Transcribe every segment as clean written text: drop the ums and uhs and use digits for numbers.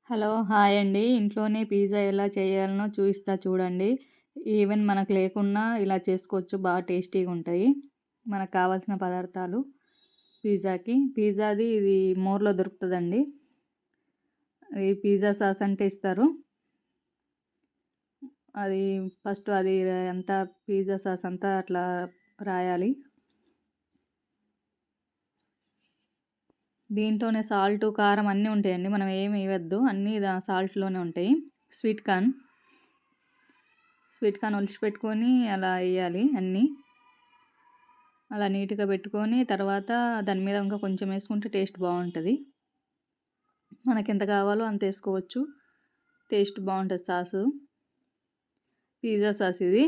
Hello! Hi అండి. ఇంట్లోనే pizza ఎలా చేయాలనో చూయిస్తా చూడండి. ఈవెన్ మనకు లేకున్నా ఇలా చేసుకోవచ్చు. బాగా టేస్టీగుంటాయి. మనకు కావాల్సిన పదార్థాలు పిజ్జాది ఇది మోర్‌లో దొరుకుతదండి. ఈ పిజ్జా సాస్ అంటే ఇస్తారు. అది ఫస్ట్ అది అంతా పిజ్జా సాస్ అంతా అట్లా రాయాలి. దీంట్లోనే సాల్టు, కారం అన్నీ ఉంటాయండి. మనం ఏమి ఎయవద్దు. అన్నీ సాల్ట్‌లోనే ఉంటాయి. స్వీట్ కార్న్ ఒలిచిపెట్టుకొని అలా ఎయ్యాలి అన్నీ. అలా నీట్‌గా పెట్టుకొని తర్వాత దాని మీద ఇంకా కొంచెం ఏసుకుంటే టేస్ట్ బావుంటది. మనకెంత కావాలో అంత ఏసుకోవచ్చు. టేస్ట్ బావుంటది సాసు. పిజ్జా సాస్ ఇది.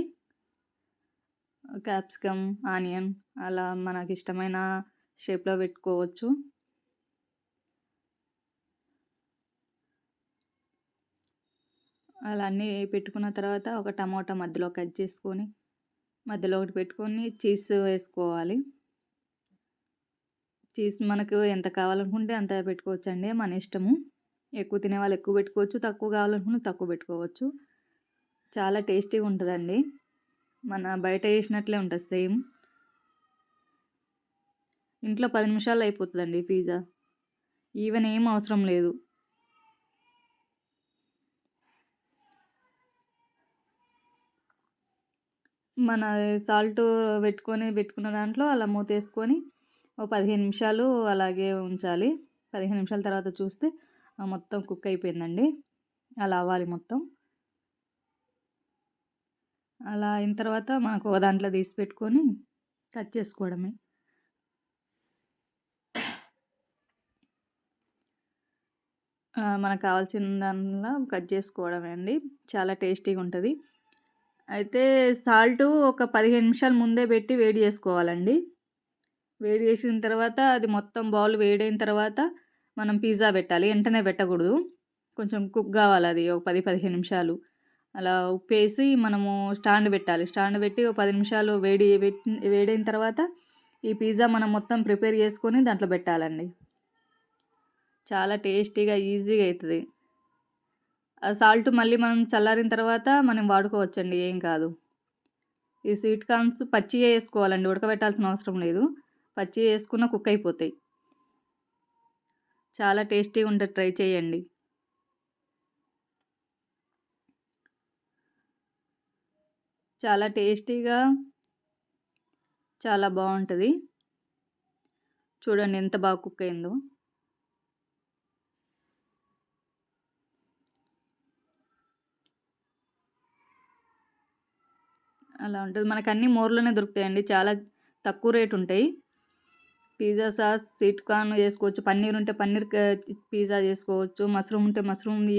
క్యాప్సికమ్, ఆనియన్ అలా మనకిష్టమైన షేప్‌లో పెట్టుకోవచ్చు. అలా అన్నీ పెట్టుకున్న తర్వాత ఒక టమోటా మధ్యలో కట్ చేసుకొని, మధ్యలో ఒకటి పెట్టుకొని చీజ్ వేసుకోవాలి. చీజ్ మనకు ఎంత కావాలనుకుంటే అంత పెట్టుకోవచ్చండి. మన ఇష్టము. ఎక్కువ తినేవాళ్ళు ఎక్కువ పెట్టుకోవచ్చు. తక్కువ కావాలనుకుంటే తక్కువ పెట్టుకోవచ్చు. చాలా టేస్టీగా ఉంటదండి. మన బయట చేసినట్లే ఉంటది సేమ్. ఇంట్లో 10 నిమిషాల్లో అయిపోతదండి పిజ్జా. ఈవెన్ ఏం అవసరం లేదు. మన సాల్టు పెట్టుకున్న దాంట్లో అలా మూతేసుకొని ఓ 15 నిమిషాలు అలాగే ఉంచాలి. 15 నిమిషాల తర్వాత చూస్తే మొత్తం కుక్ అయిపోయిందండి. అలా అవ్వాలి మొత్తం. అలా అయిన తర్వాత మనకు ఒక దాంట్లో తీసి పెట్టుకొని కట్ చేసుకోవడమే. మనకు కావాల్సిన దానిలా కట్ చేసుకోవడమే అండి. చాలా టేస్టీగా ఉంటది. అయితే సాల్టు ఒక 15 నిమిషాలు ముందే పెట్టి వేడి చేసుకోవాలండి. వేడి చేసిన తర్వాత అది మొత్తం బౌల్ వేడైన తర్వాత మనం పిజ్జా పెట్టాలి. వెంటనే పెట్టకూడదు. కొంచెం కుక్ కావాలది. ఒక 10, 15 నిమిషాలు. అలా ఉప్పేసి మనము స్టాండ్ పెట్టాలి. స్టాండ్ పెట్టి ఒక 10 నిమిషాలు వేడైన తర్వాత ఈ పిజ్జా మనం మొత్తం ప్రిపేర్ చేసుకొని దాంట్లో పెట్టాలండి. చాలా టేస్టీగా, ఈజీగా అయితది. ఆ సాల్ట్ మళ్ళీ మనం చల్లారిన తర్వాత మనం వాడుకోవచ్చండి. ఏం కాదు. ఈ స్వీట్ కార్న్స్ పచ్చియే ఏసుకోవాలండి. ఉడకబెట్టాల్సిన అవసరం లేదు. పచ్చియి ఏసుకున్న కుక్ అయిపోతాయి. చాలా టేస్టీగా ఉంటది. ట్రై చేయండి. చాలా టేస్టీగా చాలా బావుంటది. చూడండి ఎంత బాగా కుక్ అయిందో. అలా ఉంటది. మనకన్నీ మోర్‌లోనే దొరుకుతాయండి. చాలా తక్కువ రేట్ ఉంటాయి. పిజ్జా సాస్, స్వీట్ కార్న్ చేసుకోవచ్చు. పన్నీర్ ఉంటే పన్నీర్ పిజ్జా చేసుకోవచ్చు. మష్రూమ్ ఉంటే మష్రూమ్‌ది